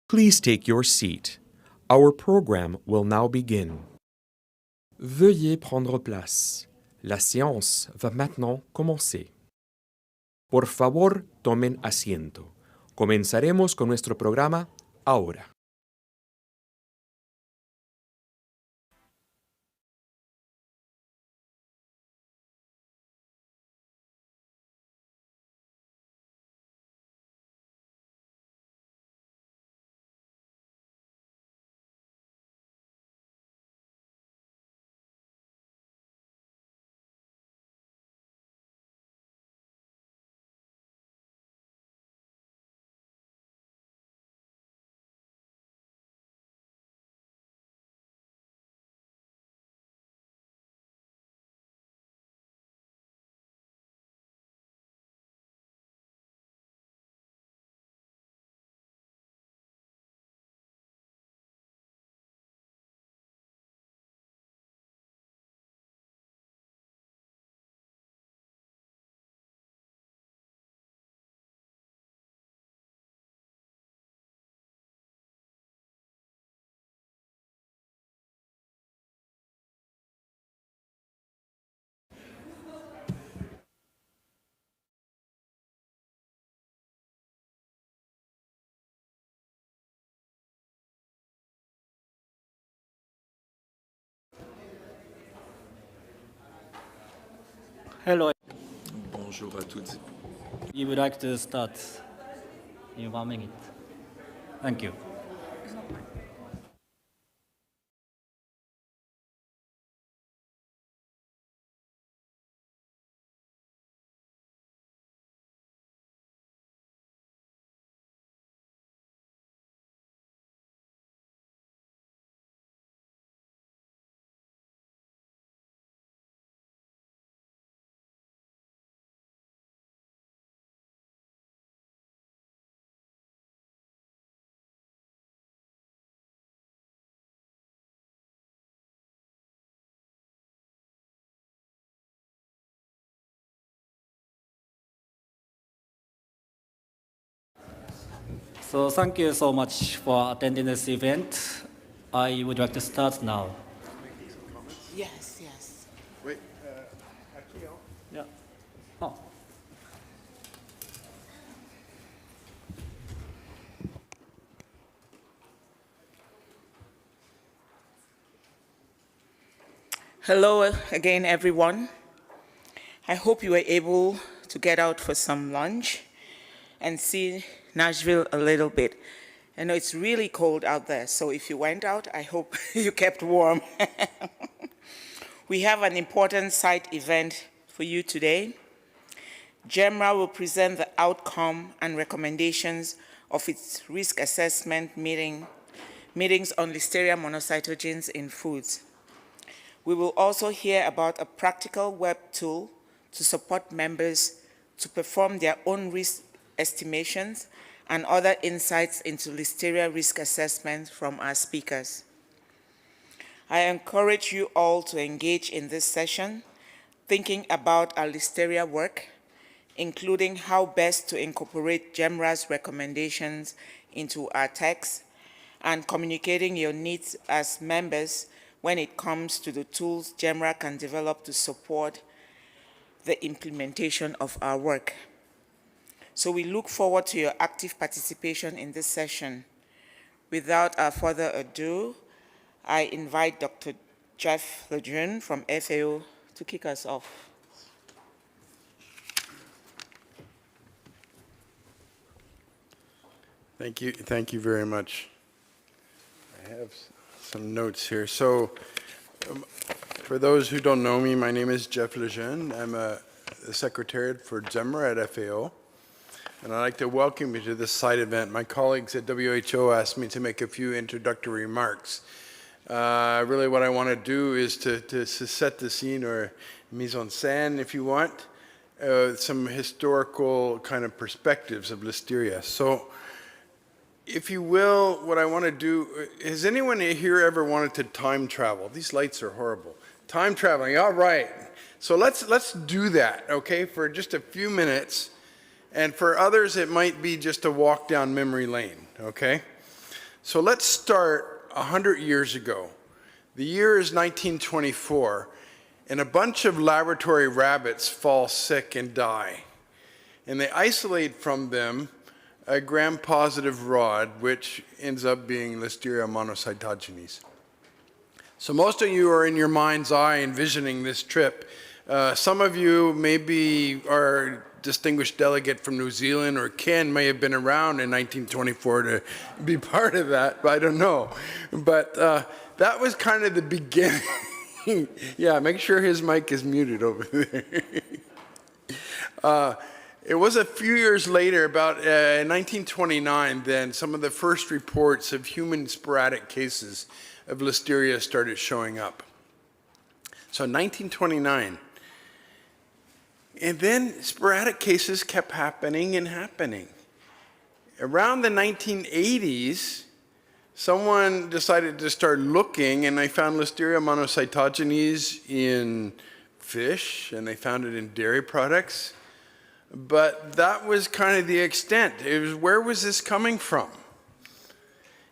Please take your seat. Our program will now begin. Veuillez prendre place. La séance va maintenant commencer. Por favor, tomen asiento. Comenzaremos con nuestro programa ahora. Hello. Bonjour à toutes. You would like to start in 1 minute. Thank you. So thank you so much for attending this event. I would like to start now. Yes, yes. Wait, Yeah. Oh. Hello again, everyone. I hope you were able to get out for some lunch and see Nashville a little bit. I know it's really cold out there, so if you went out, I hope you kept warm. We have an important site event for you today. GEMRA will present the outcome and recommendations of its risk assessment meetings on Listeria monocytogenes in foods. We will also hear about a practical web tool to support members to perform their own risk estimations and other insights into Listeria risk assessment from our speakers. I encourage you all to engage in this session, thinking about our Listeria work, including how best to incorporate GEMRA's recommendations into our text, and communicating your needs as members when it comes to the tools GEMRA can develop to support the implementation of our work. So we look forward to your active participation in this session. Without further ado, I invite Dr. Jeff Lejeune from FAO to kick us off. thank you very much. I have some notes here. So, for those who don't know me, my name is Jeff Lejeune. I'm the Secretariat for GEMRA at FAO, and I'd like to welcome you to this side event. My colleagues at WHO asked me to make a few introductory remarks. Really what I want to do is to set the scene, or mise en scène if you want, some historical kind of perspectives of Listeria. So, if you will, what I want to do, has anyone here ever wanted to time travel? These lights are horrible. Time traveling, all right. So let's do that, okay, for just a few minutes. And for others, it might be just a walk down memory lane, okay? So let's start 100 years ago. The year is 1924, and a bunch of laboratory rabbits fall sick and die. And they isolate from them a gram-positive rod, which ends up being Listeria monocytogenes. So most of you are in your mind's eye envisioning this trip. Some of you maybe are distinguished delegate from New Zealand, or Ken may have been around in 1924 to be part of that, I don't know. But that was kind of the beginning. Yeah, make sure his mic is muted over there. It was a few years later, about 1929, then some of the first reports of human sporadic cases of Listeria started showing up. So 1929. And then sporadic cases kept happening and happening. Around the 1980s, someone decided to start looking, and they found Listeria monocytogenes in fish, and they found it in dairy products. But that was kind of the extent. It was, where was this coming from?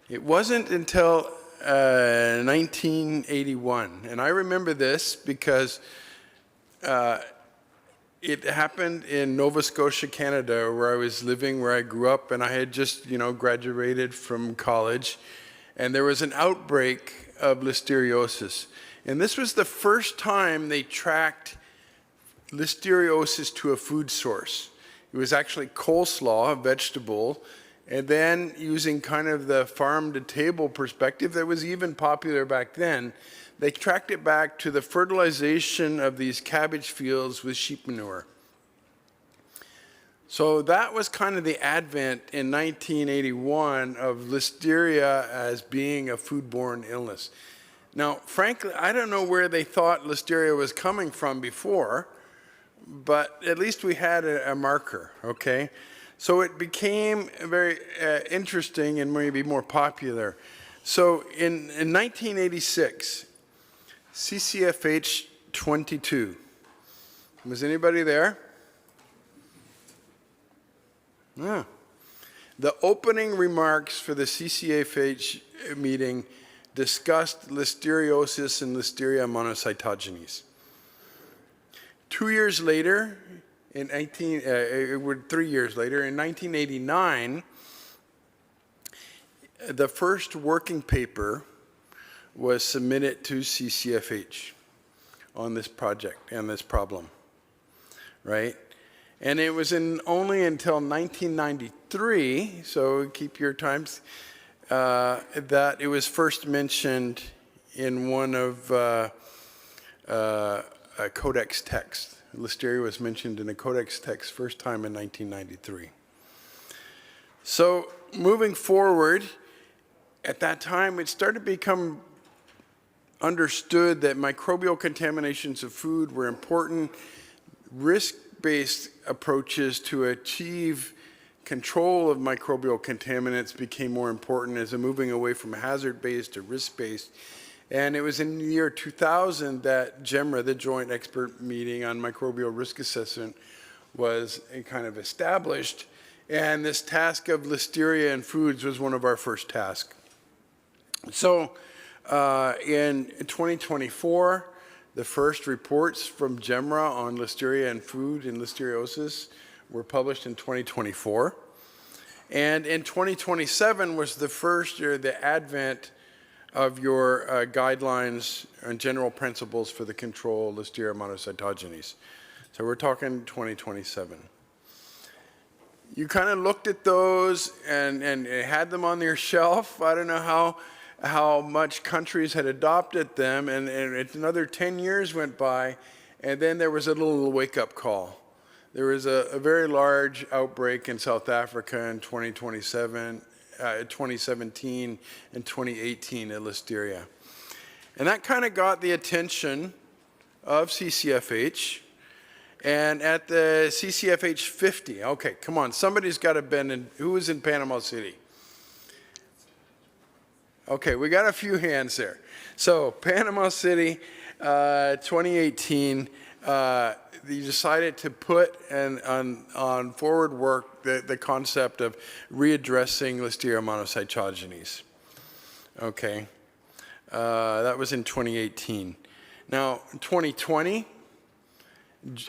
It wasn't until 1981. And I remember this because it happened in Nova Scotia, Canada, where I was living, where I grew up, and I had just, graduated from college. And there was an outbreak of listeriosis. And this was the first time they tracked listeriosis to a food source. It was actually coleslaw, a vegetable, and then using kind of the farm-to-table perspective that was even popular back then, they tracked it back to the fertilization of these cabbage fields with sheep manure. So that was kind of the advent in 1981 of Listeria as being a foodborne illness. Now, frankly, I don't know where they thought Listeria was coming from before, but at least we had a marker, okay? So it became very interesting and maybe more popular. So in 1986, CCFH 22. Was anybody there? Yeah. The opening remarks for the CCFH meeting discussed listeriosis and Listeria monocytogenes. 2 years later, 3 years later, in 1989, the first working paper was submitted to CCFH on this project and this problem, right? And it was only until 1993, so keep your times, that it was first mentioned in one of a codex text. Listeria was mentioned in a codex text first time in 1993. So moving forward, at that time, it started to become understood that microbial contaminations of food were important. Risk-based approaches to achieve control of microbial contaminants became more important as a moving away from hazard-based to risk-based. And it was in the year 2000 that GEMRA, the Joint Expert Meeting on Microbial Risk Assessment, was kind of established. And this task of Listeria in foods was one of our first tasks. So in 2024, the first reports from GEMRA on Listeria in food and listeriosis were published in 2024. And in 2027 was the first year, the advent of your guidelines and general principles for the control of Listeria monocytogenes. So we're talking 2027. You kind of looked at those and had them on your shelf. I don't know how much countries had adopted them, and another 10 years went by, and then there was a little wake-up call. There was a very large outbreak in South Africa in 2017 and 2018 at Listeria. And that kind of got the attention of CCFH. And at the CCFH 50, okay, come on, somebody's got to been in, who was in Panama City? Okay, we got a few hands there. So Panama City, 2018, you decided to put on forward work the concept of readdressing Listeria monocytogenes. Okay. That was in 2018. Now, in 2020,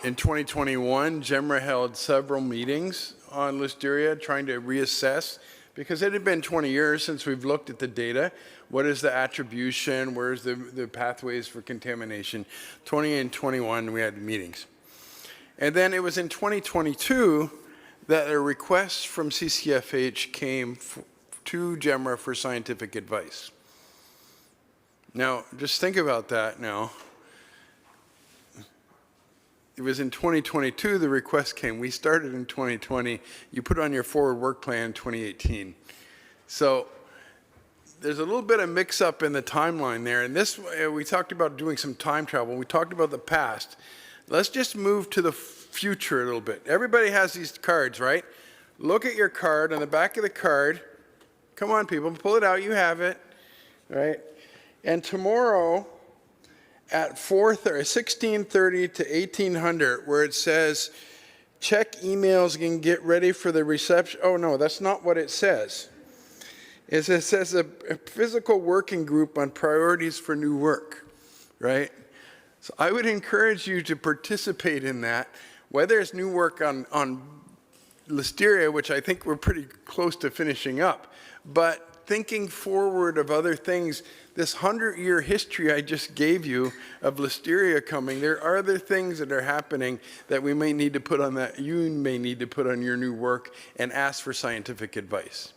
in 2021, GEMRA held several meetings on Listeria trying to reassess, because it had been 20 years since we've looked at the data. What is the attribution? Where's the pathways for contamination? 20 and 21, we had meetings. And then it was in 2022 that a request from CCFH came to GEMRA for scientific advice. Now, just think about that now. It was in 2022 the request came. We started in 2020. You put on your forward work plan in 2018. So there's a little bit of mix-up in the timeline there. And this, we talked about doing some time travel. We talked about the past. Let's just move to the future a little bit. Everybody has these cards, right? Look at your card. On the back of the card, come on, people, pull it out. You have it, right? And tomorrow, at 16:30 to 1800, where it says, check emails and get ready for the reception. Oh, no, that's not what it says. It says a physical working group on priorities for new work, right? So I would encourage you to participate in that, whether it's new work on Listeria, which I think we're pretty close to finishing up, but thinking forward of other things. This 100-year history I just gave you of Listeria coming, there are other things that are happening that we may need to put on that, you may need to put on your new work and ask for scientific advice.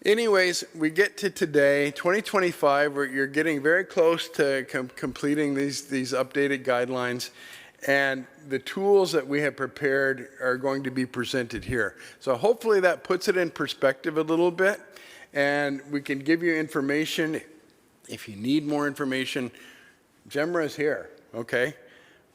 Anyways, we get to today, 2025, where you're getting very close to completing these updated guidelines, and the tools that we have prepared are going to be presented here. So hopefully that puts it in perspective a little bit. And we can give you information. If you need more information, GEMRA is here, okay?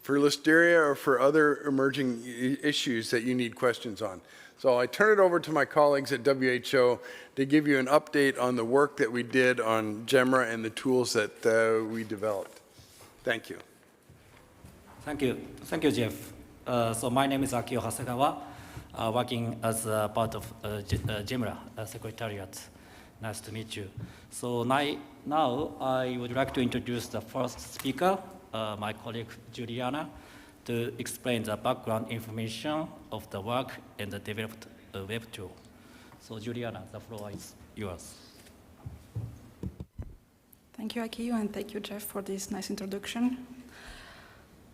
For Listeria or for other emerging issues that you need questions on. So I turn it over to my colleagues at WHO to give you an update on the work that we did on GEMRA and the tools that we developed. Thank you. Thank you. Thank you, Jeff. So my name is Akio Hasegawa, working as a part of GEMRA Secretariat. Nice to meet you. So now I would like to introduce the first speaker, my colleague Juliana, to explain the background information of the work and the developed web tool. So Juliana, the floor is yours. Thank you, Akio, and thank you, Jeff, for this nice introduction.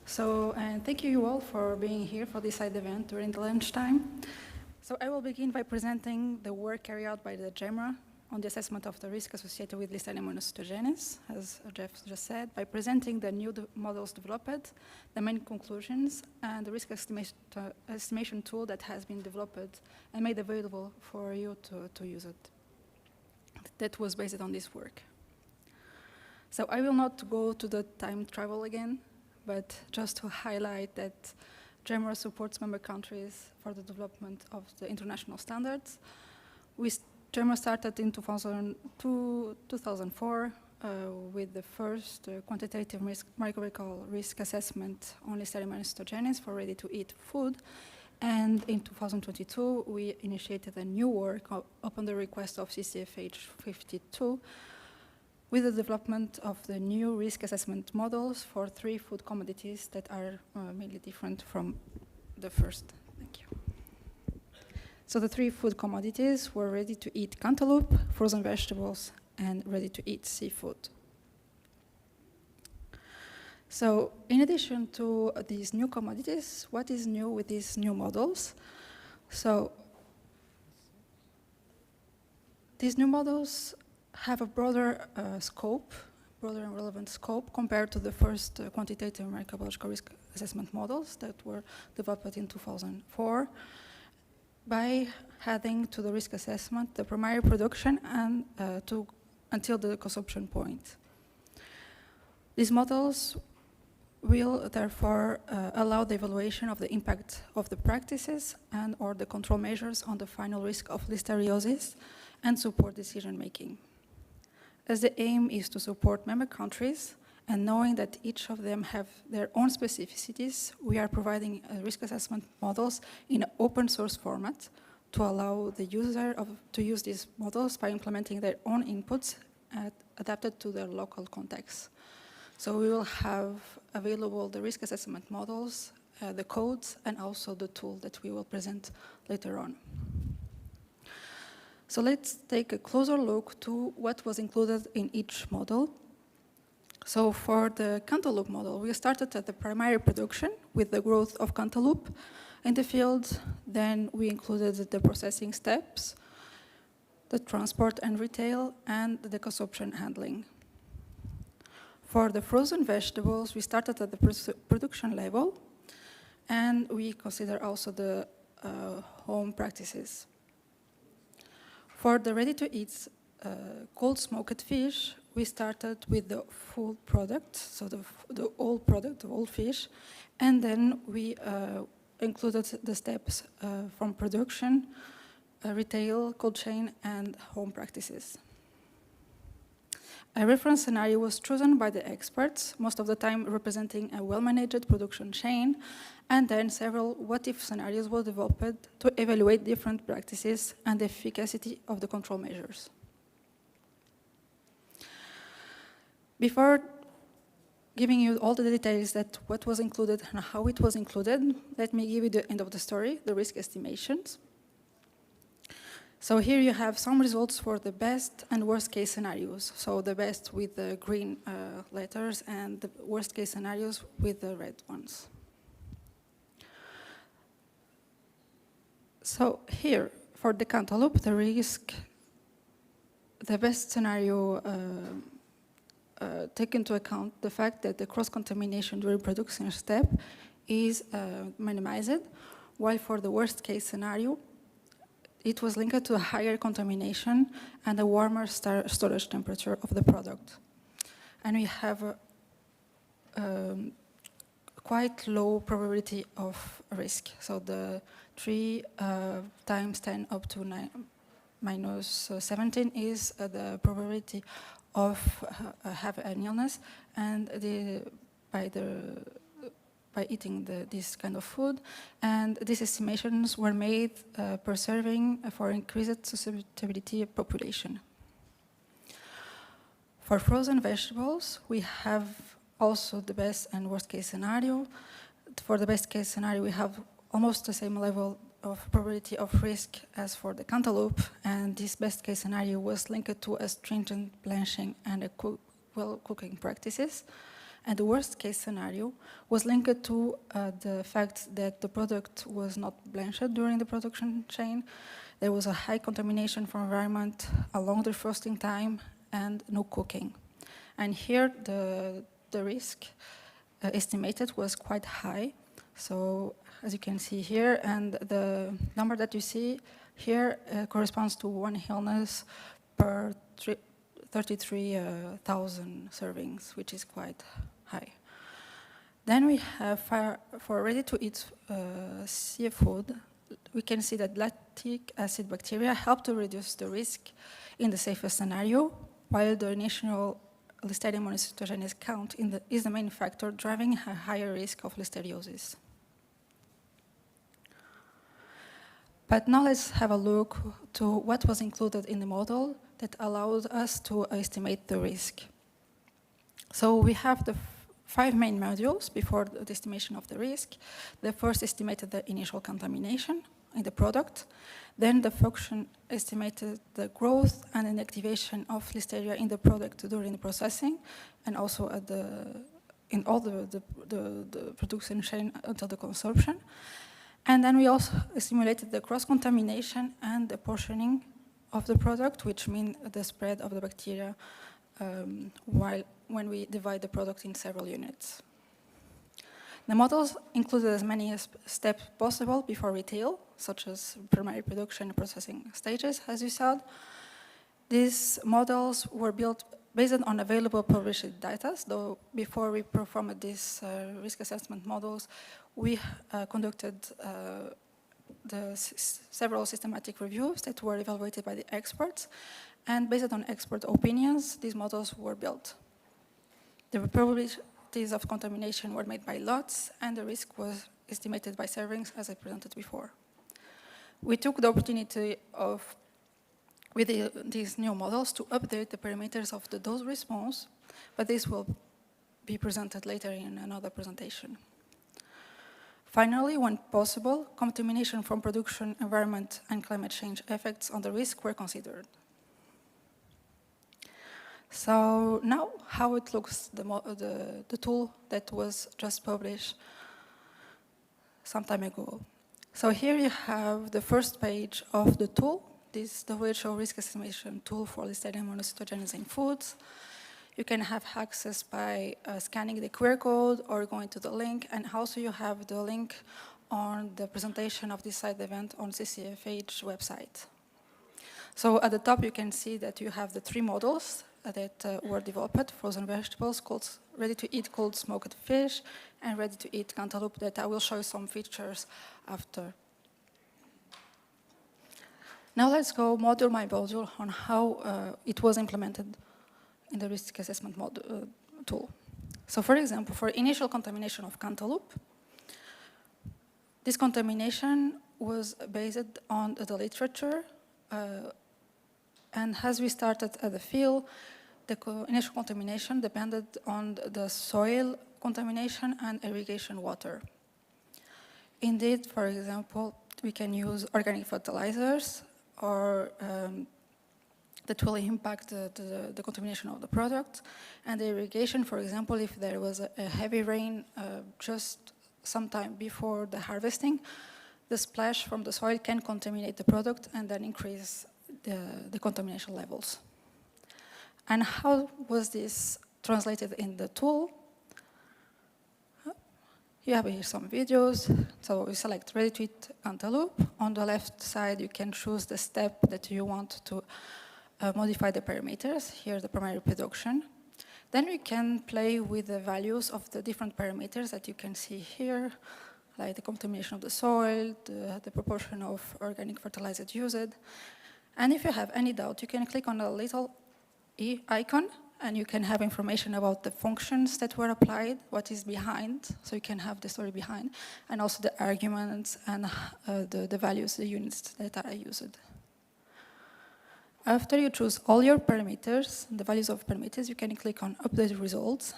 So, and thank you all for being here for this side event during the lunchtime. So I will begin by presenting the work carried out by the GEMRA on the assessment of the risk associated with Listeria monocytogenes, as Jeff just said, by presenting the new models developed, the main conclusions, and the risk estimation tool that has been developed and made available for you to use it. That was based on this work. So I will not go to the time travel again, but just to highlight that GEMRA supports member countries for the development of the international standards. GEMRA started in 2004 with the first quantitative microbial risk assessment on Listeria monocytogenes for ready-to-eat food. And in 2022, we initiated a new work upon the request of CCFH 52 with the development of the new risk assessment models for 3 food commodities that are mainly different from the first. Thank you. So the 3 food commodities were ready-to-eat cantaloupe, frozen vegetables, and ready-to-eat seafood. So in addition to these new commodities, what is new with these new models? So these new models have a broader scope, broader and relevant scope compared to the first quantitative microbiological risk assessment models that were developed in 2004. By adding to the risk assessment the primary production and until the consumption point. These models will therefore allow the evaluation of the impact of the practices and or the control measures on the final risk of listeriosis and support decision making. As the aim is to support member countries, and knowing that each of them have their own specificities, we are providing risk assessment models in an open source format to allow the user to use these models by implementing their own inputs adapted to their local context. So we will have available the risk assessment models, the codes, and also the tool that we will present later on. So let's take a closer look to what was included in each model. So for the Cantaloupe model, we started at the primary production with the growth of Cantaloupe in the field. Then we included the processing steps, the transport and retail, and the consumption handling. For the frozen vegetables, we started at the production level, and we consider also the home practices. For the ready-to-eat cold smoked fish, we started with the full product, so the whole product, the whole fish, and then we included the steps from production, retail, cold chain, and home practices. A reference scenario was chosen by the experts, most of the time representing a well-managed production chain, and then several what-if scenarios were developed to evaluate different practices and the efficacy of the control measures. Before giving you all the details that what was included and how it was included, let me give you the end of the story, the risk estimations. So here you have some results for the best and worst case scenarios. So the best with the green letters and the worst case scenarios with the red ones. So here, for the Cantaloupe, the risk, the best scenario take into account the fact that the cross-contamination during production step is minimized, while for the worst case scenario, it was linked to a higher contamination and a warmer storage temperature of the product. And we have a quite low probability of risk. So the 3 times 10 up to 9 minus 17 is the probability of have an illness, and by eating this kind of food, and these estimations were made per serving for increased susceptibility of population. For frozen vegetables, we have also the best and worst case scenario. For the best case scenario, we have almost the same level of probability of risk as for the Cantaloupe, and this best case scenario was linked to a stringent blanching and well cooking practices. And the worst case scenario was linked to the fact that the product was not blanched during the production chain. There was a high contamination from environment, a longer frosting time, and no cooking. And here the risk estimated was quite high. So as you can see here, and the number that you see here corresponds to one illness per 33,000 servings, which is quite high. Then we have for ready-to-eat seafood, we can see that lactic acid bacteria help to reduce the risk in the safest scenario, while the initial Listeria monocytogenes count is the main factor driving a higher risk of listeriosis. But now let's have a look to what was included in the model that allowed us to estimate the risk. So we have the 5 main modules before the estimation of the risk. The first estimated the initial contamination in the product. Then the function estimated the growth and inactivation of Listeria in the product during the processing, and also at in all the production chain until the consumption. And then we also simulated the cross-contamination and the portioning of the product, which means the spread of the bacteria when we divide the product in several units. The models included as many steps possible before retail, such as primary production and processing stages, as you said. These models were built based on available published data, though before we performed these risk assessment models, we conducted several systematic reviews that were evaluated by the experts, and based on expert opinions, these models were built. The probabilities of contamination were made by lots, and the risk was estimated by servings, as I presented before. We took the opportunity of, with these new models, to update the parameters of the dose response, but this will be presented later in another presentation. Finally, when possible, contamination from production, environment, and climate change effects on the risk were considered. So now, how it looks, the tool that was just published some time ago. So here you have the first page of the tool. This is the WHO risk estimation tool for Listeria monocytogenes in foods. You can have access by scanning the QR code or going to the link, and also you have the link on the presentation of this side event on CCFH website. So at the top you can see that you have the 3 models that were developed: frozen vegetables, ready-to-eat cold smoked fish, and ready-to-eat cantaloupe, that I will show you some features after. Now let's go module by module on how it was implemented in the risk assessment tool. So for example, for initial contamination of cantaloupe, this contamination was based on the literature, and as we started at the field, the initial contamination depended on the soil contamination and irrigation water. Indeed, for example, we can use organic fertilizers or that will impact the contamination of the product. And the irrigation, for example, if there was a heavy rain just sometime before the harvesting, the splash from the soil can contaminate the product and then increase the contamination levels. And how was this translated in the tool? You have here some videos. So you select ready-to-eat cantaloupe. On the left side, you can choose the step that you want to modify the parameters. Here, the primary production. Then we can play with the values of the different parameters that you can see here, like the contamination of the soil, the proportion of organic fertilizer used. And if you have any doubt, you can click on the little E icon, and you can have information about the functions that were applied, what is behind, so you can have the story behind, and also the arguments and the values, the units that are used. After you choose all your parameters, the values of parameters, you can click on Update Results.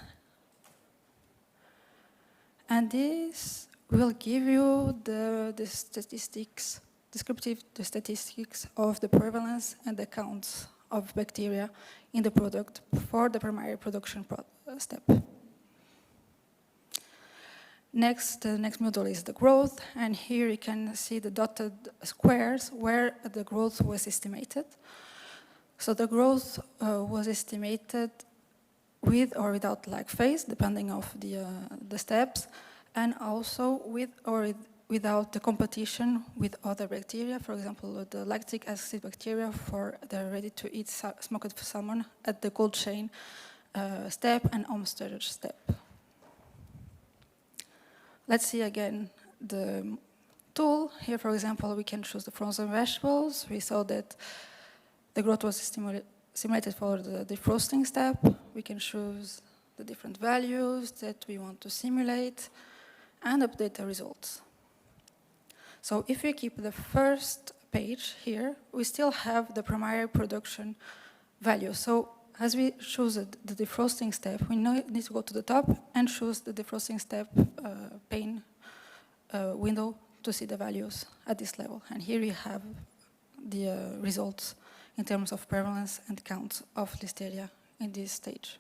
And this will give you the statistics, descriptive statistics of the prevalence and the counts of bacteria in the product for the primary production step. Next, the next module is the growth, and here you can see the dotted squares where the growth was estimated. So the growth was estimated with or without lag phase, depending on the steps, and also with or without the competition with other bacteria, for example, the lactic acid bacteria for the ready-to-eat smoked salmon at the cold chain step and home storage step. Let's see again the tool. Here, for example, we can choose the frozen vegetables. We saw that the growth was simulated for the defrosting step. We can choose the different values that we want to simulate and update the results. So if we keep the first page here, we still have the primary production value. So as we choose the defrosting step, we need to go to the top and choose the defrosting step pane window to see the values at this level. And here we have the results in terms of prevalence and count of Listeria in this stage.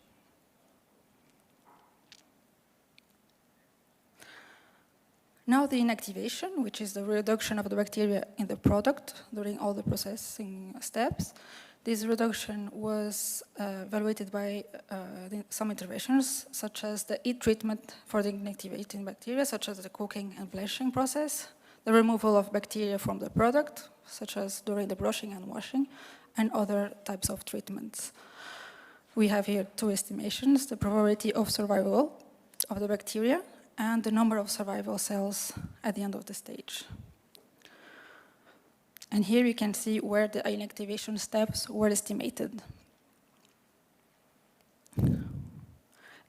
Now the inactivation, which is the reduction of the bacteria in the product during all the processing steps. This reduction was evaluated by some interventions, such as the heat treatment for the inactivating bacteria, such as the cooking and blanching process, the removal of bacteria from the product, such as during the brushing and washing, and other types of treatments. We have here 2 estimations: the probability of survival of the bacteria and the number of survival cells at the end of the stage. And here you can see where the inactivation steps were estimated.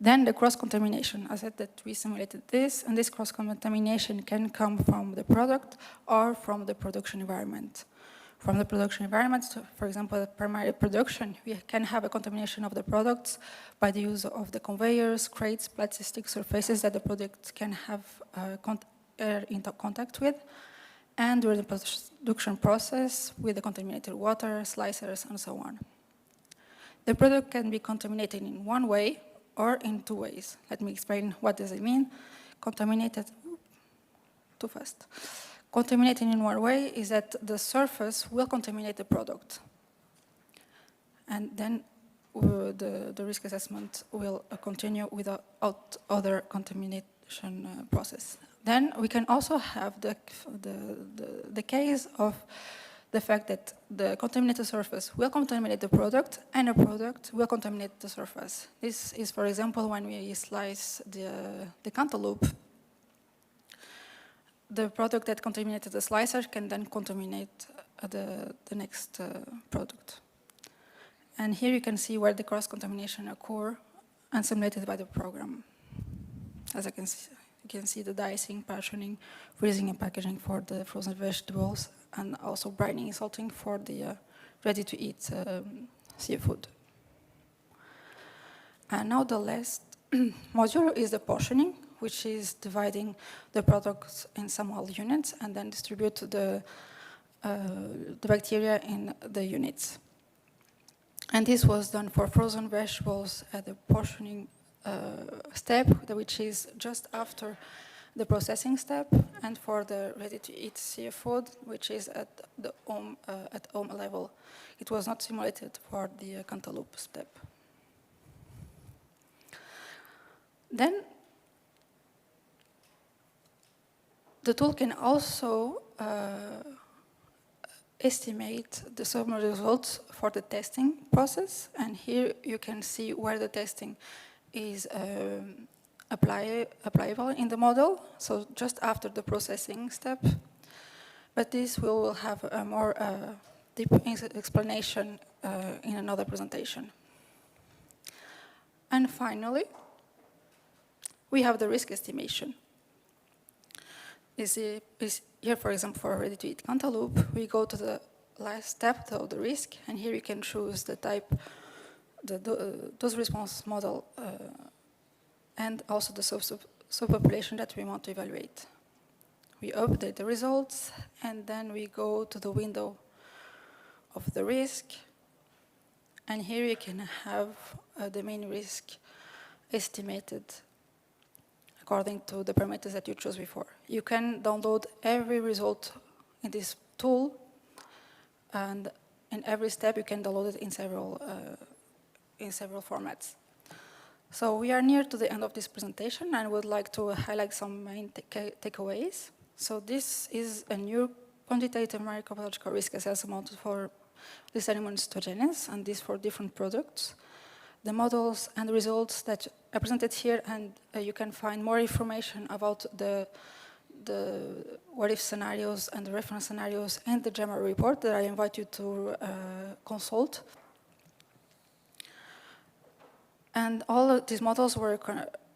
Then the cross-contamination. I said that we simulated this, and this cross-contamination can come from the product or from the production environment. From the production environment, so for example, the primary production, we can have a contamination of the products by the use of the conveyors, crates, plastic surfaces that the product can have air into contact with, and during the production process with the contaminated water, slicers, and so on. The product can be contaminated in one way or in two ways. Let me explain what does it mean. Contaminated, too fast. Contaminating in one way is that the surface will contaminate the product. And then the risk assessment will continue without other contamination process. Then we can also have the case of the fact that the contaminated surface will contaminate the product and a product will contaminate the surface. This is, for example, when we slice the cantaloupe. The product that contaminated the slicer can then contaminate the next product. And here you can see where the cross-contamination occur and simulated by the program. As you can see the dicing, partitioning, freezing and packaging for the frozen vegetables, and also brining and salting for the ready-to-eat seafood. And now the last module is the portioning, which is dividing the products in small units and then distribute the bacteria in the units. And this was done for frozen vegetables at the portioning step, which is just after the processing step, and for the ready-to-eat seafood, which is at the home level. It was not simulated for the cantaloupe step. Then the tool can also estimate the summary results for the testing process, and here you can see where the testing is applicable in the model, so just after the processing step. But this we will have a more deep explanation in another presentation. And finally, we have the risk estimation. Is here, for example, for ready-to-eat cantaloupe, we go to the last step of the risk, and here you can choose the type, the dose response model, and also the subpopulation that we want to evaluate. We update the results, and then we go to the window of the risk, and here you can have the main risk estimated according to the parameters that you chose before. You can download every result in this tool, and in every step you can download it in several formats. So we are near to the end of this presentation, and I would like to highlight some main takeaways. So this is a new quantitative microbiological risk assessment for this element stoigenins, and this for different products. The models and the results that are presented here, and you can find more information about the what-if scenarios and the reference scenarios and the GEMA report that I invite you to consult. And all of these models were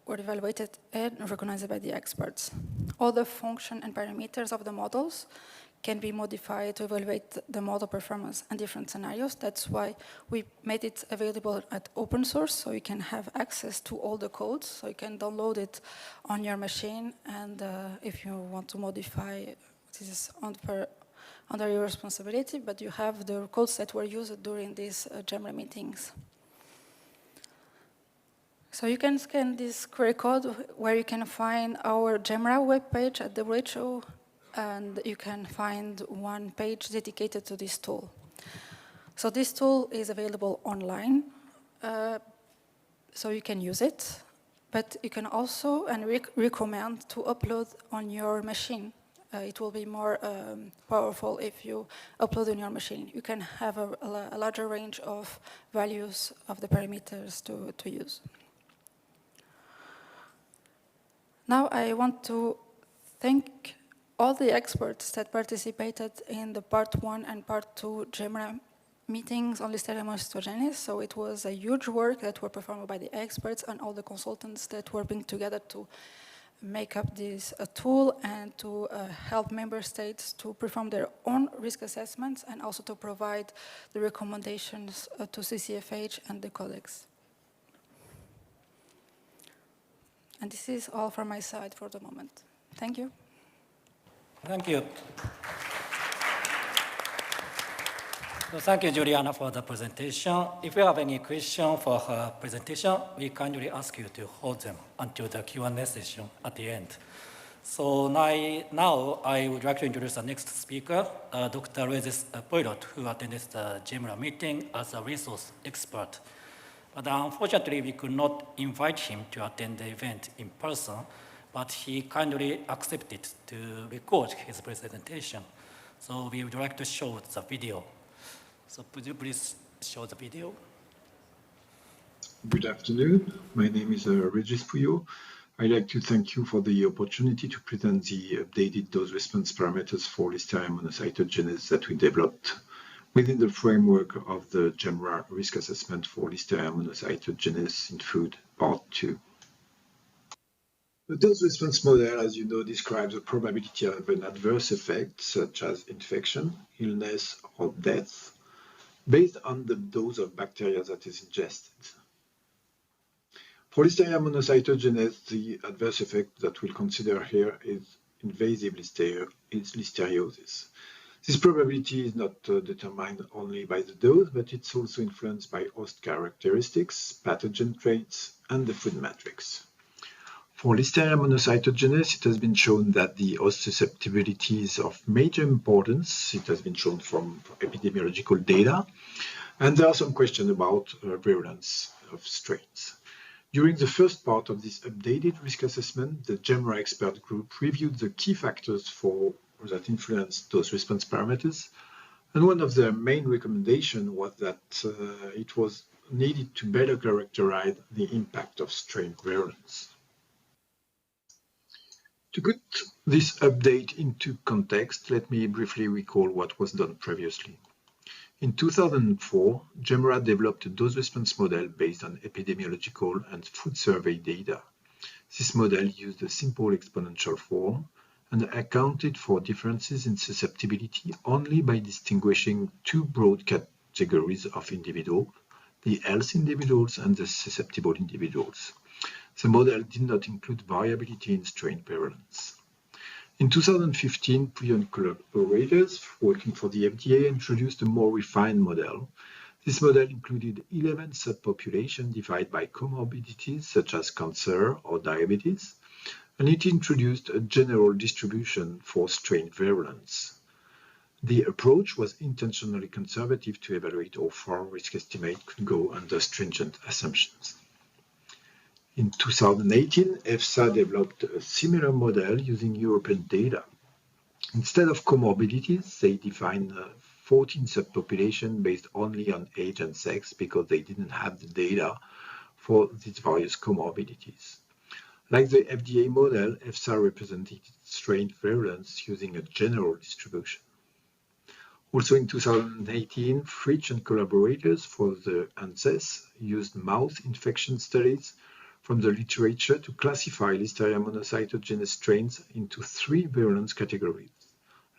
evaluated and recognized by the experts. All the function and parameters of the models can be modified to evaluate the model performance and different scenarios. That's why we made it available at open source, so you can have access to all the codes, so you can download it on your machine, and if you want to modify, this is under your responsibility, but you have the codes that were used during these GEMRA meetings. So you can scan this QR code where you can find our GEMRA webpage at the WHO, and you can find one page dedicated to this tool. So this tool is available online, so you can use it, but you can also recommend to upload on your machine. It will be more powerful if you upload on your machine. You can have a larger range of values of the parameters to use. Now I want to thank all the experts that participated in the part 1 and part 2 GEMRA meetings on Listeria monocytogenes, so it was a huge work that were performed by the experts and all the consultants that were being together to make up this tool and to help member states to perform their own risk assessments and also to provide the recommendations to CCFH and the codex. And this is all from my side for the moment. Thank you. Thank you. So thank you, Juliana, for the presentation. If you have any question for her presentation, we kindly ask you to hold them until the Q&A session at the end. So now I would like to introduce the next speaker, Dr. Regis Poirot, who attended the GEMRA meeting as a resource expert. But unfortunately, we could not invite him to attend the event in person, but he kindly accepted to record his presentation. So we would like to show the video. So could you please show the video? Good afternoon. My name is Regis Poirot. I'd like to thank you for the opportunity to present the updated dose response parameters for Listeria monocytogenes that we developed within the framework of the GEMRA risk assessment for Listeria monocytogenes in food, part 2. The dose response model, as you know, describes the probability of an adverse effect, such as infection, illness, or death, based on the dose of bacteria that is ingested. For Listeria monocytogenes, the adverse effect that we'll consider here is invasive listeriosis. This probability is not determined only by the dose, but it's also influenced by host characteristics, pathogen traits, and the food matrix. For Listeria monocytogenes, it has been shown that the host susceptibility is of major importance. It has been shown from epidemiological data, and there are some questions about virulence of strains. During the first part of this updated risk assessment, the GEMRA expert group reviewed the key factors that influence dose response parameters, and one of their main recommendations was that it was needed to better characterize the impact of strain virulence. To put this update into context, let me briefly recall what was done previously. In 2004, GEMRA developed a dose response model based on epidemiological and food survey data. This model used a simple exponential form and accounted for differences in susceptibility only by distinguishing two broad categories of individuals, the healthy individuals and the susceptible individuals. The model did not include variability in strain virulence. In 2015, Puyo and collaborators working for the FDA introduced a more refined model. This model included 11 subpopulations divided by comorbidities such as cancer or diabetes, and it introduced a general distribution for strain virulence. The approach was intentionally conservative to evaluate how far risk estimate could go under stringent assumptions. In 2018, EFSA developed a similar model using European data. Instead of comorbidities, they defined 14 subpopulations based only on age and sex because they didn't have the data for these various comorbidities. Like the FDA model, EFSA represented strain virulence using a general distribution. Also in 2018, Fritsch and collaborators for the ANSES used mouse infection studies from the literature to classify Listeria monocytogenes strains into 3 virulence categories: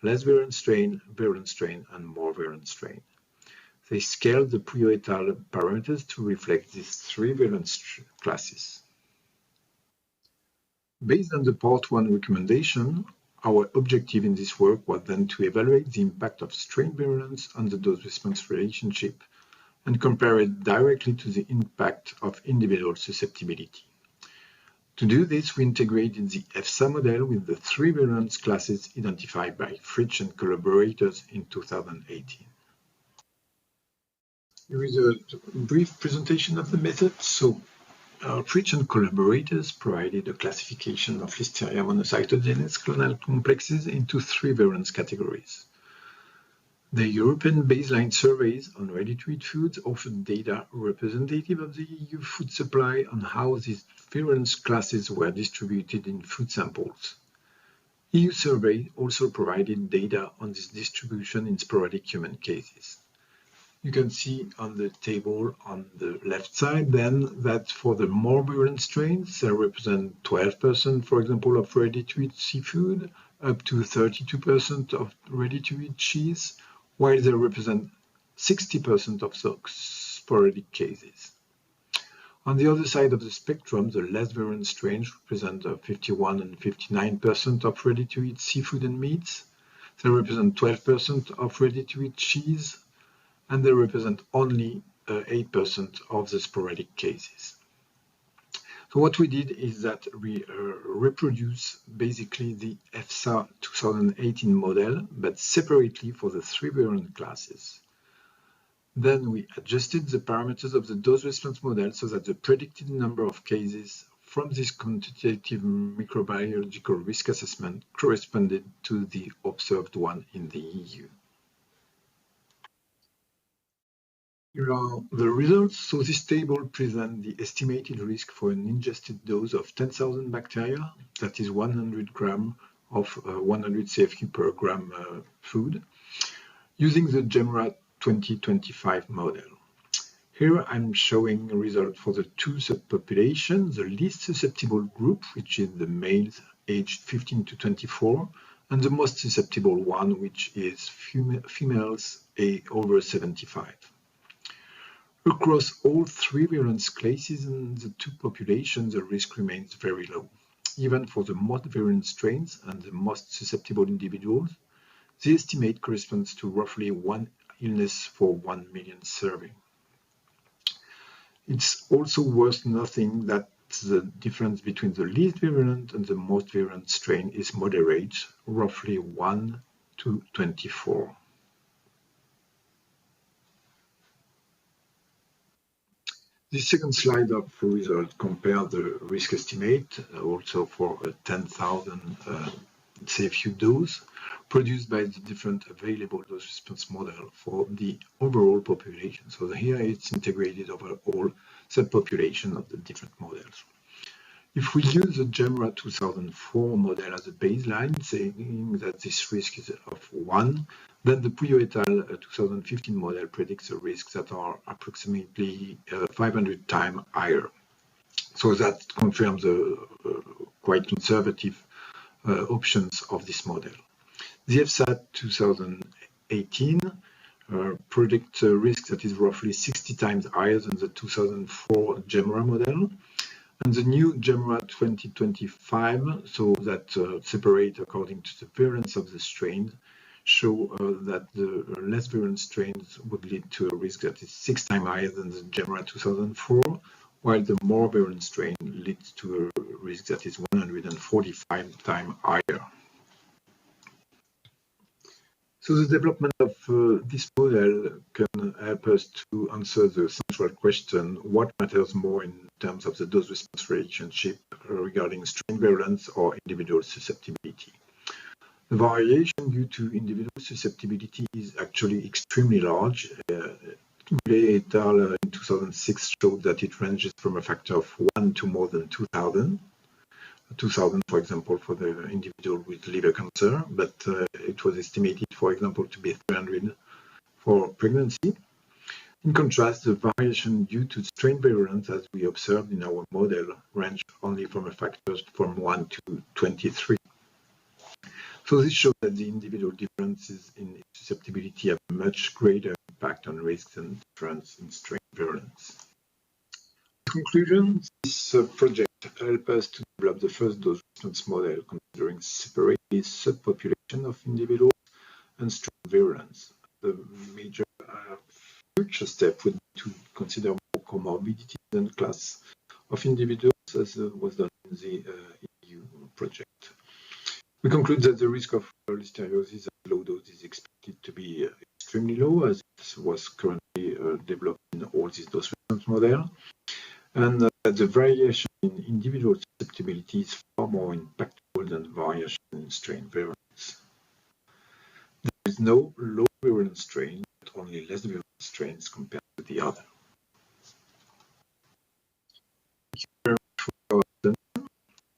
less virulent strain, and more virulent strain. They scaled the Puyo et al. Parameters to reflect these 3 virulence classes. Based on the Part 1 recommendation, our objective in this work was then to evaluate the impact of strain virulence on the dose-response relationship and compare it directly to the impact of individual susceptibility. To do this, we integrated the EFSA model with the 3 virulence classes identified by Fritsch and collaborators in 2018. Here is a brief presentation of the method. So, Fritsch and collaborators provided a classification of Listeria monocytogenes clonal complexes into 3 virulence categories. The European baseline surveys on ready-to-eat foods offered data representative of the EU food supply on how these virulence classes were distributed in food samples. EU survey also provided data on this distribution in sporadic human cases. You can see on the table on the left side then that for the more virulent strains, they represent 12%, for example, of ready-to-eat seafood, up to 32% of ready-to-eat cheese, while they represent 60% of the sporadic cases. On the other side of the spectrum, the less virulent strains represent 51 and 59% of ready-to-eat seafood and meats. They represent 12% of ready-to-eat cheese, and they represent only 8% of the sporadic cases. So what we did is that we reproduce basically the EFSA 2018 model, but separately for the 3 virulent classes. Then we adjusted the parameters of the dose response model so that the predicted number of cases from this quantitative microbiological risk assessment corresponded to the observed one in the EU. Here are the results. So this table presents the estimated risk for an ingested dose of 10,000 bacteria, that is 100 grams of 100 CFQ per gram food, using the GEMRA 2025 model. Here I'm showing a result for the 2 subpopulations, the least susceptible group, which is the males aged 15 to 24, and the most susceptible one, which is females over 75. Across all 3 virulence classes in the 2 populations, the risk remains very low. Even for the most virulent strains and the most susceptible individuals, the estimate corresponds to roughly 1 illness for 1 million serving. It's also worth noting that the difference between the least virulent and the most virulent strain is moderate, roughly 1 to 24. The second slide of the result compares the risk estimate also for a 10,000 CFU dose produced by the different available dose response model for the overall population. So here it's integrated over all subpopulation of the different models. If we use the GEMRA 2004 model as a baseline, saying that this risk is of 1, then the Puyo et al. 2015 model predicts the risks that are approximately 500 times higher. So that confirms the quite conservative options of this model. The EFSA 2018 predicts a risk that is roughly 60 times higher than the 2004 GEMRA model. And the new GEMRA 2025, so that separate according to the virulence of the strain, show that the less virulent strains would lead to a risk that is 6 times higher than the GEMRA 2004, while the more virulent strain leads to a risk that is 145 times higher. So the development of this model can help us to answer the central question, what matters more in terms of the dose-response relationship regarding strain virulence or individual susceptibility? The variation due to individual susceptibility is actually extremely large. Goulet et al. In 2006 showed that it ranges from a factor of 1 to more than 2,000. 2,000, for example, for the individual with liver cancer, but it was estimated, for example, to be 300 for pregnancy. In contrast, the variation due to strain virulence, as we observed in our model, range only from a factor from 1 to 23. So this shows that the individual differences in susceptibility have a much greater impact on risks and difference in strain virulence. In conclusion, this project helped us to develop the first dose response model considering separately subpopulation of individuals and strain virulence. The major future step would be to consider more comorbidities and class of individuals, as was done in the EU project. We conclude that the risk of listeriosis at low dose is expected to be extremely low, as it was currently developed in all these dose response models, and that the variation in individual susceptibility is far more impactful than variation in strain virulence. There is no low virulence strain, but only less virulent strains compared to the other. Thank you very much for your attention.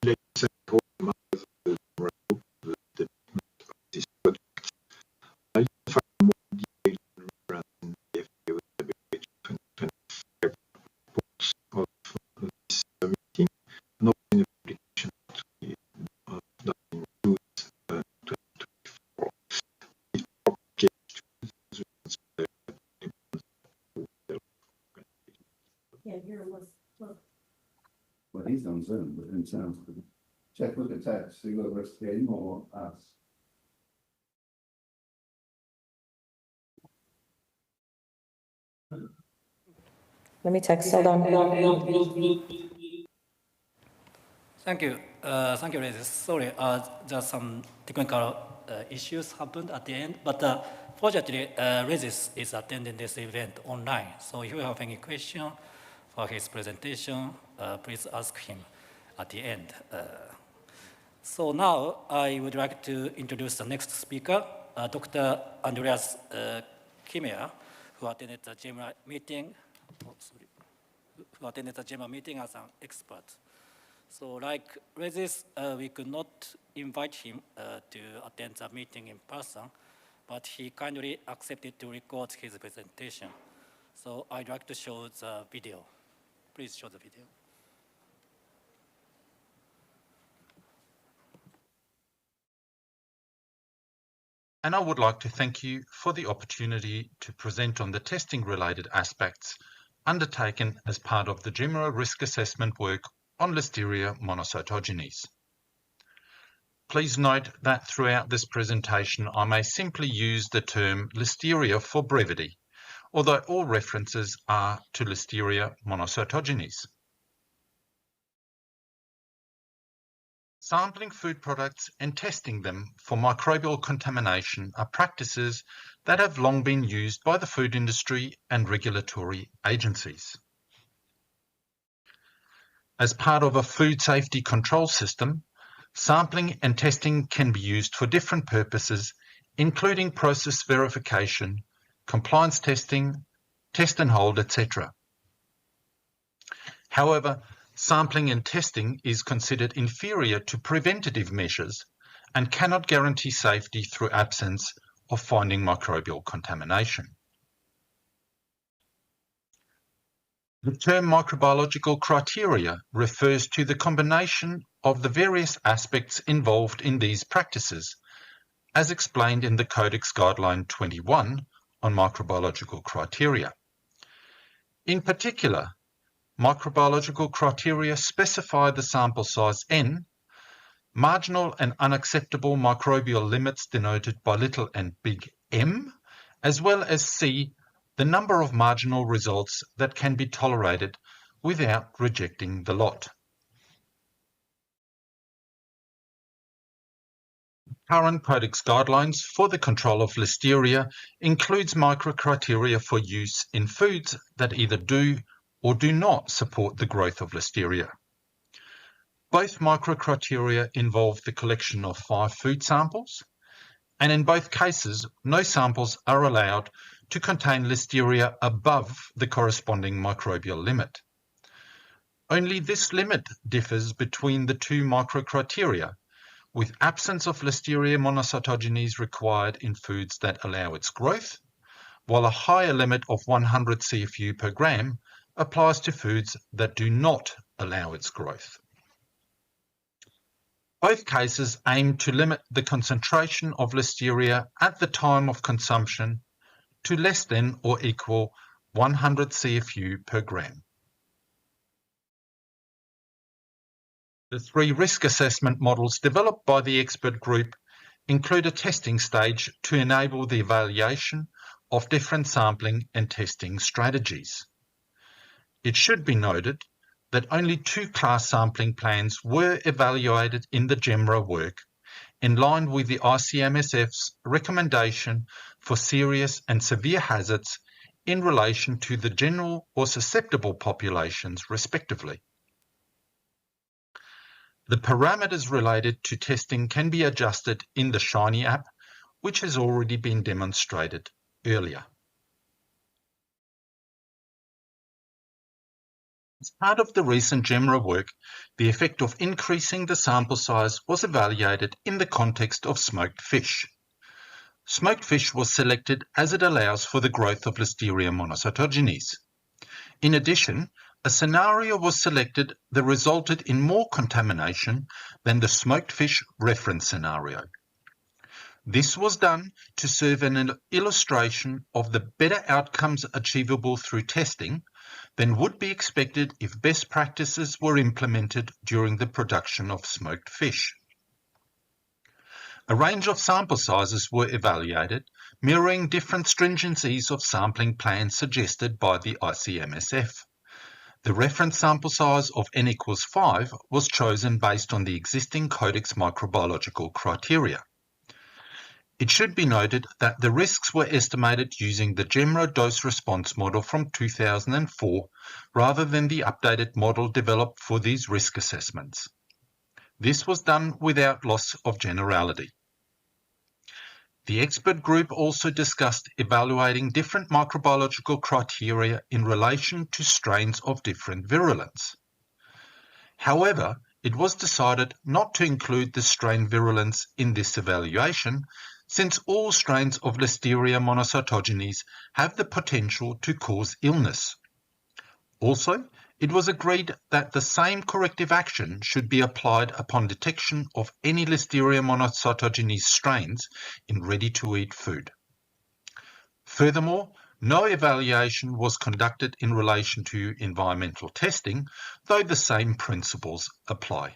Let's hold the members of the group the development of this project. You can find more details on virulence in the FAO on Zoom, but in terms of check with the text, see whether it's him or us. Let me text, hold on. Thank you, Regis. Sorry, just some technical issues happened at the end, but fortunately, Regis is attending this event online. So if you have any question for his presentation, please ask him at the end. So now I would like to introduce the next speaker, Dr. Andreas Kimmer, who attended the GEMRA meeting. Who attended the GEMRA meeting as an expert. So like Regis, we could not invite him to attend the meeting in person, but he kindly accepted to record his presentation. So I'd like to show the video. Please show the video. And I would like to thank you for the opportunity to present on the testing-related aspects undertaken as part of the GEMRA risk assessment work on Listeria monocytogenes. Please note that throughout this presentation, I may simply use the term Listeria for brevity, although all references are to Listeria monocytogenes. Sampling food products and testing them for microbial contamination are practices that have long been used by the food industry and regulatory agencies. As part of a food safety control system, sampling and testing can be used for different purposes, including process verification, compliance testing, test and hold, etc. However, sampling and testing is considered inferior to preventative measures and cannot guarantee safety through absence of finding microbial contamination. The term microbiological criteria refers to the combination of the various aspects involved in these practices, as explained in the Codex Guideline 21 on microbiological criteria. In particular, microbiological criteria specify the sample size N, marginal and unacceptable microbial limits denoted by little and big M, as well as C, the number of marginal results that can be tolerated without rejecting the lot. Current Codex guidelines for the control of Listeria includes microcriteria for use in foods that either do or do not support the growth of Listeria. Both microcriteria involve the collection of 5 food samples, and in both cases, no samples are allowed to contain Listeria above the corresponding microbial limit. Only this limit differs between the two microcriteria, with absence of Listeria monocytogenes required in foods that allow its growth, while a higher limit of 100 CFU per gram applies to foods that do not allow its growth. Both cases aim to limit the concentration of Listeria at the time of consumption to less than or equal 100 CFU per gram. The 3 risk assessment models developed by the expert group include a testing stage to enable the evaluation of different sampling and testing strategies. It should be noted that only 2 class sampling plans were evaluated in the GEMRA work, in line with the ICMSF's recommendation for serious and severe hazards in relation to the general or susceptible populations, respectively. The parameters related to testing can be adjusted in the Shiny app, which has already been demonstrated earlier. As part of the recent GEMRA work, the effect of increasing the sample size was evaluated in the context of smoked fish. Smoked fish was selected as it allows for the growth of Listeria monocytogenes. In addition, a scenario was selected that resulted in more contamination than the smoked fish reference scenario. This was done to serve an illustration of the better outcomes achievable through testing than would be expected if best practices were implemented during the production of smoked fish. A range of sample sizes were evaluated, mirroring different stringencies of sampling plans suggested by the ICMSF. The reference sample size of n equals 5 was chosen based on the existing Codex microbiological criteria. It should be noted that the risks were estimated using the GEMRA dose-response model from 2004 rather than the updated model developed for these risk assessments. This was done without loss of generality. The expert group also discussed evaluating different microbiological criteria in relation to strains of different virulence. However, it was decided not to include the strain virulence in this evaluation, since all strains of Listeria monocytogenes have the potential to cause illness. Also, it was agreed that the same corrective action should be applied upon detection of any Listeria monocytogenes strains in ready-to-eat food. Furthermore, no evaluation was conducted in relation to environmental testing, though the same principles apply.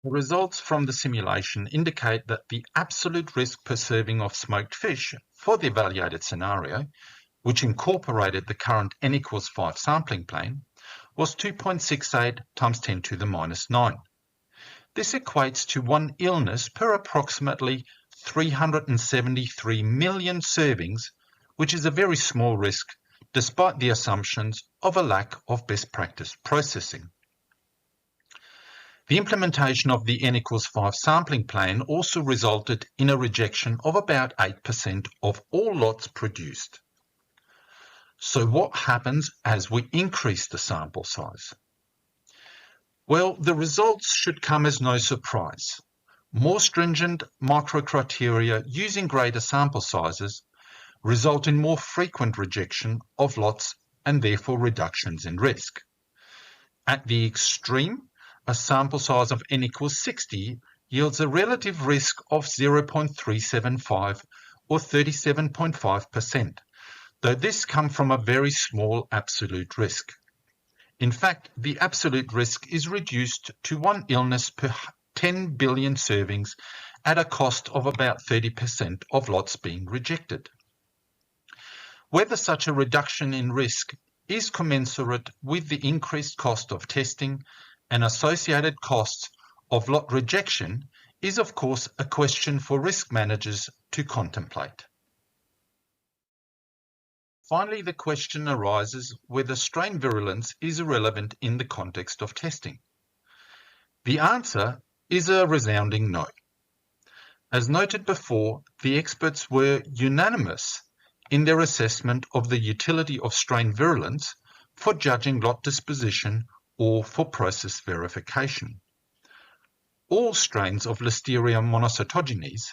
The results from the simulation indicate that the absolute risk per serving of smoked fish for the evaluated scenario, which incorporated the current n equals 5 sampling plane, was 2.68 times 10 to the minus 9. This equates to one illness per approximately 373 million servings, which is a very small risk despite the assumptions of a lack of best practice processing. The implementation of the n equals 5 sampling plan also resulted in a rejection of about 8% of all lots produced. So what happens as we increase the sample size? Well, the results should come as no surprise. More stringent microcriteria using greater sample sizes result in more frequent rejection of lots and therefore reductions in risk. At the extreme, a sample size of n equals 60 yields a relative risk of 0.375 or 37.5%. though this comes from a very small absolute risk. In fact, the absolute risk is reduced to one illness per 10 billion servings at a cost of about 30% of lots being rejected. Whether such a reduction in risk is commensurate with the increased cost of testing and associated costs of lot rejection is, of course, a question for risk managers to contemplate. Finally, the question arises whether strain virulence is irrelevant in the context of testing. The answer is a resounding no. As noted before, the experts were unanimous in their assessment of the utility of strain virulence for judging lot disposition or for process verification. All strains of Listeria monocytogenes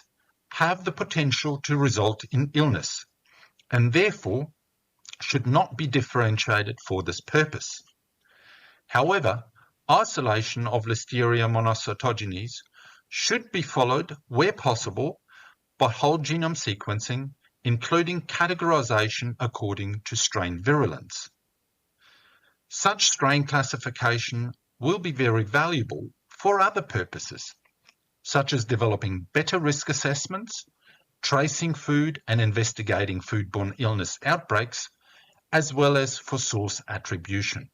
have the potential to result in illness and therefore should not be differentiated for this purpose. However, isolation of Listeria monocytogenes should be followed where possible by whole genome sequencing, including categorization according to strain virulence. Such strain classification will be very valuable for other purposes, such as developing better risk assessments, tracing food and investigating foodborne illness outbreaks, as well as for source attribution.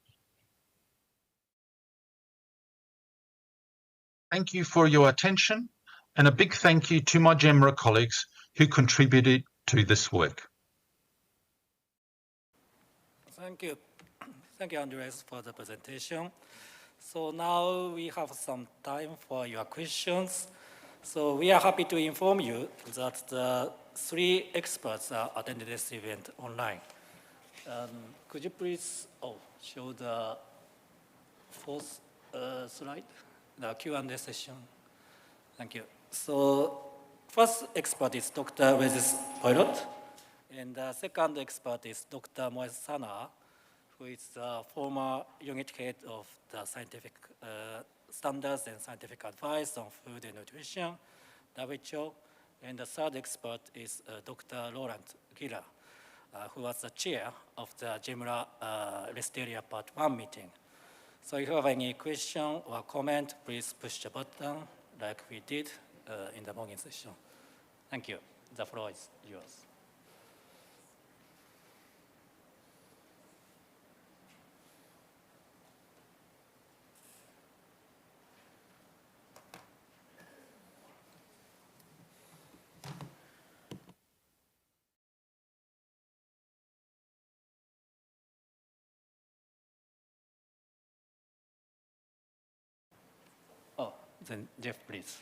Thank you for your attention, and a big thank you to my GEMRA colleagues who contributed to this work. Thank you. Thank you, Andres, for the presentation. So now we have some time for your questions. So we are happy to inform you that the 3 experts are attending this event online. Could you please show the 4th slide, the Q&A session? Thank you. So first expert is Dr. Regis Poirot, and the second expert is Dr. Moez Sana, who is the former unit head of the scientific standards and scientific advice on food and nutrition, WHO. And the third expert is Dr. Laurent Giller, who was the chair of the GEMRA Listeria Part 1 meeting. So if you have any question or comment, please push the button like we did in the morning session. Thank you. The floor is yours. Oh, then Jeff, please.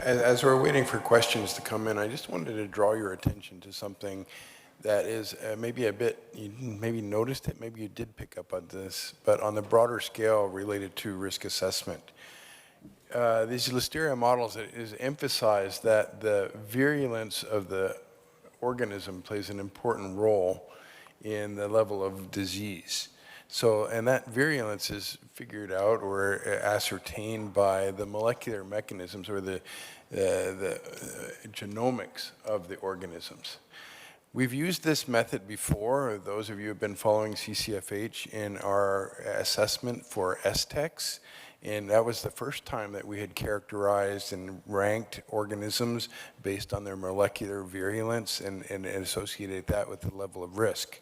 As we're waiting for questions to come in, I just wanted to draw your attention to something that is maybe a bit, you maybe noticed it, maybe you did pick up on this, but on the broader scale related to risk assessment. These Listeria models, it is emphasized that the virulence of the organism plays an important role in the level of disease. So, and that virulence is figured out or ascertained by the molecular mechanisms or the genomics of the organisms. We've used this method before, those of you who have been following CCFH, in our assessment for STEX. And that was the first time that we had characterized and ranked organisms based on their molecular virulence and associated that with the level of risk.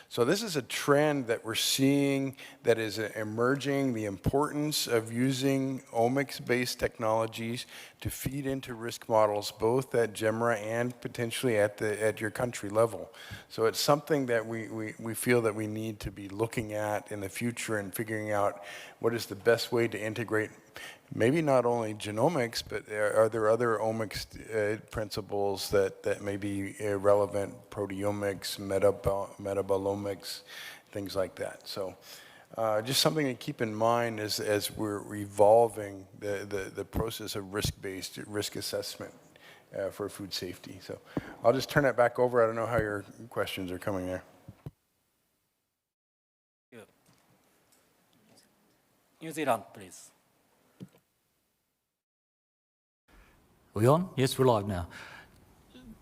So this is a trend that we're seeing that is emerging, the importance of using omics-based technologies to feed into risk models, both at GEMRA and potentially at your country level. So it's something that we feel that we need to be looking at in the future and figuring out what is the best way to integrate maybe not only genomics, but are there other omics principles that may be relevant, proteomics, metabolomics, things like that. So just something to keep in mind as we're evolving the process of risk-based risk assessment for food safety. So I'll just turn it back over. I don't know how your questions are coming there. New Zealand, please. Are we on? Yes, we're live now.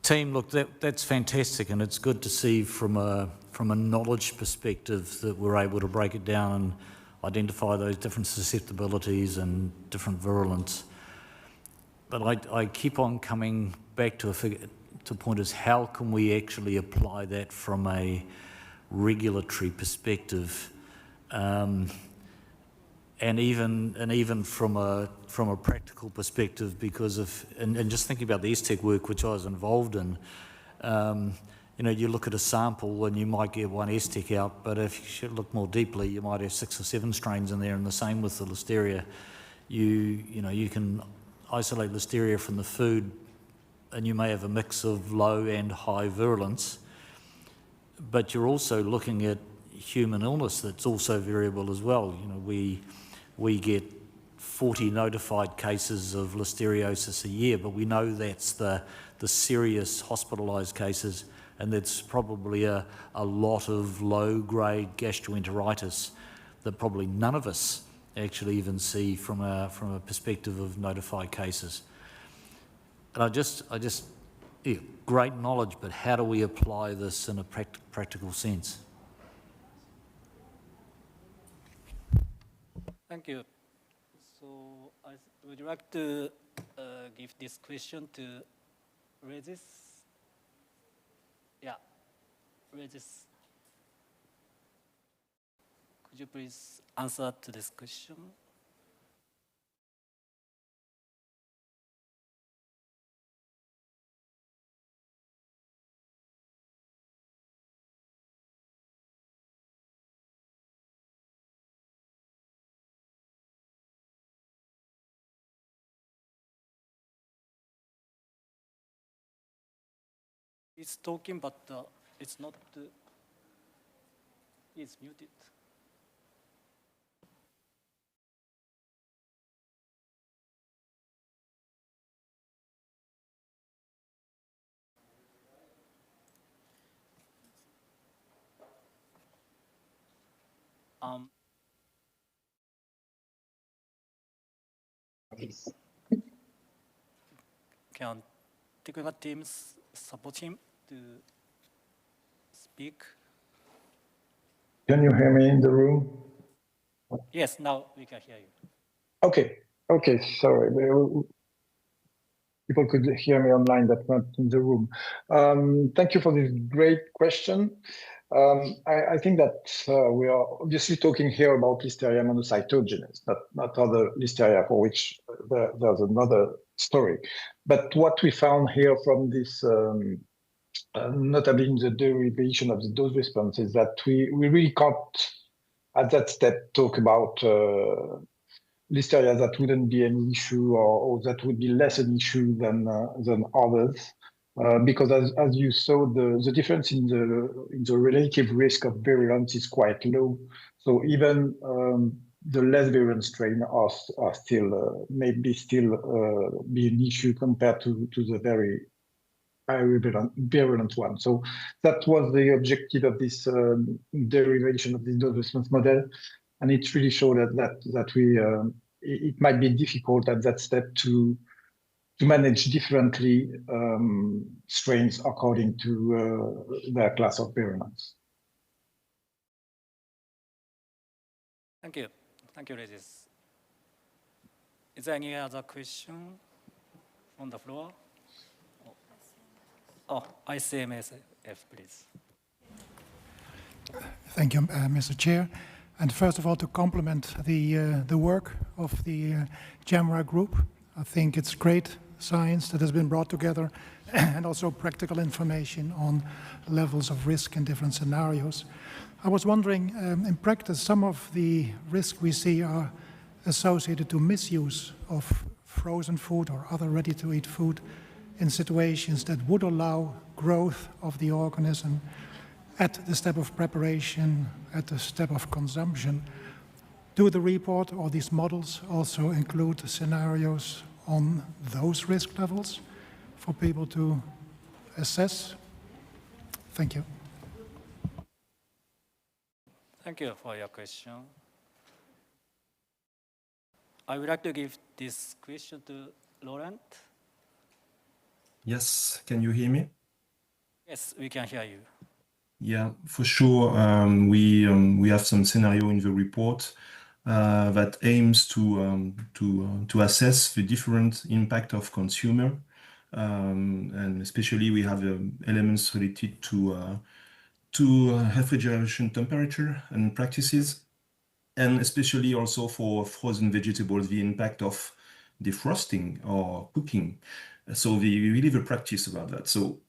Team, look, that's fantastic, and it's good to see from a knowledge perspective that we're able to break it down and identify those different susceptibilities and different virulence. But I keep on coming back to a point is how can we actually apply that from a regulatory perspective, and even from a practical perspective, because and just thinking about the STEC work which I was involved in, you know, you look at a sample and you might get one STEC out, but if you look more deeply, you might have 6 or 7 strains in there, and the same with the Listeria. You know, you can isolate Listeria from the food, and you may have a mix of low and high virulence, but you're also looking at human illness that's also variable as well. You know, we get 40 notified cases of listeriosis a year, but we know that's the serious hospitalised cases, and that's probably a lot of low-grade gastroenteritis that probably none of us actually even see from a perspective of notified cases. And I just yeah, great knowledge, but how do we apply this in a practical sense? Thank you. So I would like to give this question to Regis. Yeah, Regis. Could you please answer to this question? It's talking, but it's not. It's muted. Can technical teams support him to speak? Can you hear me in the room? Yes, now we can hear you. Okay, sorry. People could hear me online that weren't in the room. Thank you for this great question. I think that we are obviously talking here about Listeria monocytogenes, not other Listeria for which there's another story. But what we found here from this, notably in the derivation of the dose response, is that we really can't, at that step, talk about Listeria that wouldn't be an issue or that would be less an issue than others. Because as you saw, the difference in the relative risk of virulence is quite low. So even the less virulent strain are still maybe still be an issue compared to the very virulent one. So that was the objective of this derivation of the dose response model, and it really showed that we it might be difficult at that step to manage differently strains according to their class of virulence. Thank you, Regis. Is there any other question on the floor? Oh, ICMSF, please. Thank you, Mr. Chair. And first of all, to compliment the work of the JAMRA group. I think it's great science that has been brought together and also practical information on levels of risk in different scenarios. I was wondering, in practice, some of the risks we see are associated to misuse of frozen food or other ready-to-eat food in situations that would allow growth of the organism at the step of preparation, at the step of consumption. Do the report or these models also include scenarios on those risk levels for people to assess? Thank you. Thank you for your question. I would like to give this question to Laurent. Yes, can you hear me? Yes, we can hear you. Yeah, for sure. We have some scenario in the report that aims to assess the different impact of consumer, and especially we have elements related to refrigeration temperature and practices, and especially also for frozen vegetables, the impact of defrosting or cooking. So we really have a practice about that. So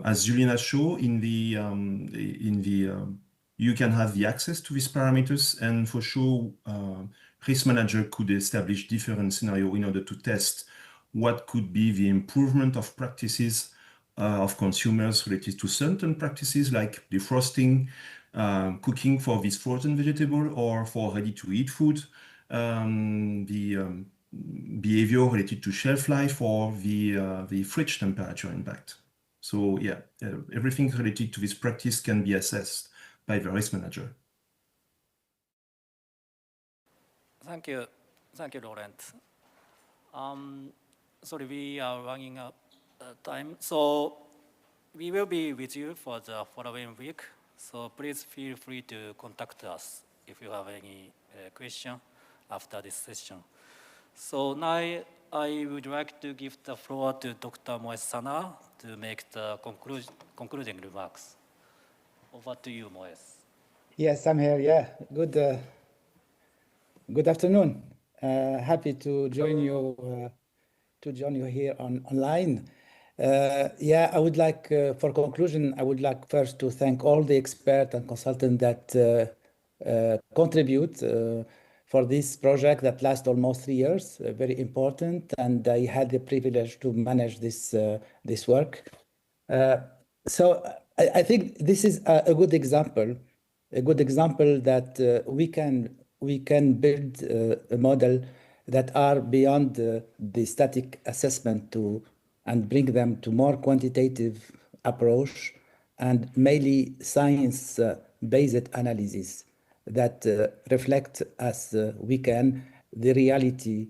as Julien has shown, you can have the access to these parameters, and for sure, risk manager could establish different scenario in order to test what could be the improvement of practices of consumers related to certain practices like defrosting, cooking for this frozen vegetable or for ready-to-eat food, the behavior related to shelf life or the fridge temperature impact. So yeah, everything related to this practice can be assessed by the risk manager. Thank you, Laurent. Sorry, we are running out of time. So we will be with you for the following week. So please feel free to contact us if you have any question after this session. So now I would like to give the floor to Dr. Moes-Sana to make the concluding remarks. Over to you, Moes. Yes, I'm here. Yeah, good afternoon. Happy to join you here online. Yeah, I would like, for conclusion, I would like first to thank all the experts and consultants that contribute for this project that lasts almost 3 years, very important, and I had the privilege to manage this work. So I think this is a good example that we can build a model that are beyond the static assessment and bring them to more quantitative approach and mainly science-based analysis that reflect as we can the reality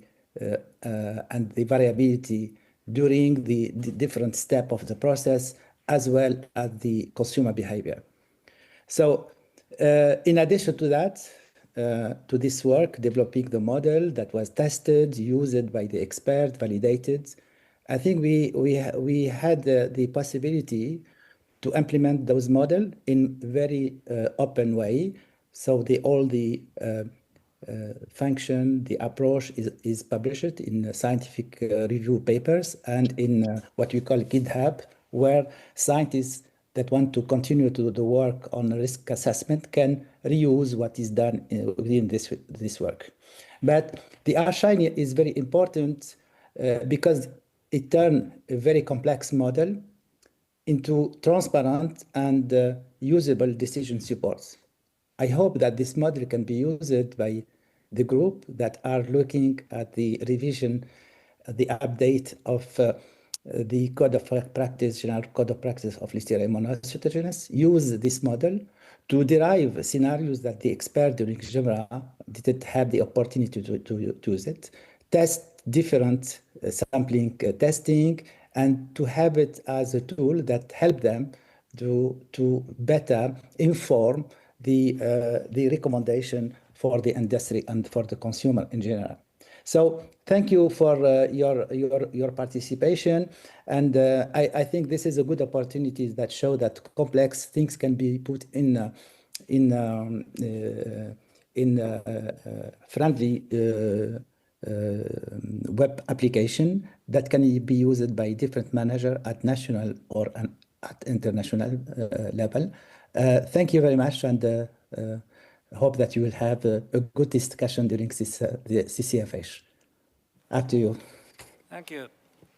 and the variability during the different step of the process, as well as the consumer behavior. So in addition to that, to this work, developing the model that was tested, used by the expert, validated, I think we had the possibility to implement those models in very open way. So all the function, the approach is published in scientific review papers and in what we call GitHub, where scientists that want to continue to do the work on risk assessment can reuse what is done within this work. But the R-Shine is very important because it turns a very complex model into transparent and usable decision supports. I hope that this model can be used by the group that are looking at the revision, the update of the Code of Practice, General Code of Practice of Listeria monocytogenes, use this model to derive scenarios that the expert during GEMRA didn't have the opportunity to use it, test different sampling testing, and to have it as a tool that help them to better inform the recommendation for the industry and for the consumer in general. So thank you for your participation, and I think this is a good opportunity that show that complex things can be put in friendly web application that can be used by different manager at national or at international level. Thank you very much, and hope that you will have a good discussion during this the CCFH. After you. Thank you.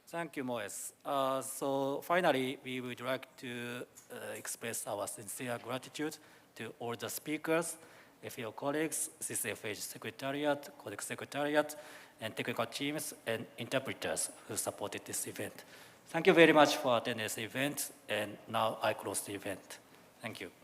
Thank you, Moes. So finally, we would like to express our sincere gratitude to all the speakers, FAO colleagues, CCFH Secretariat, Codex Secretariat, and technical teams and interpreters who supported this event. Thank you very much for attending this event, and now I close the event. Thank you.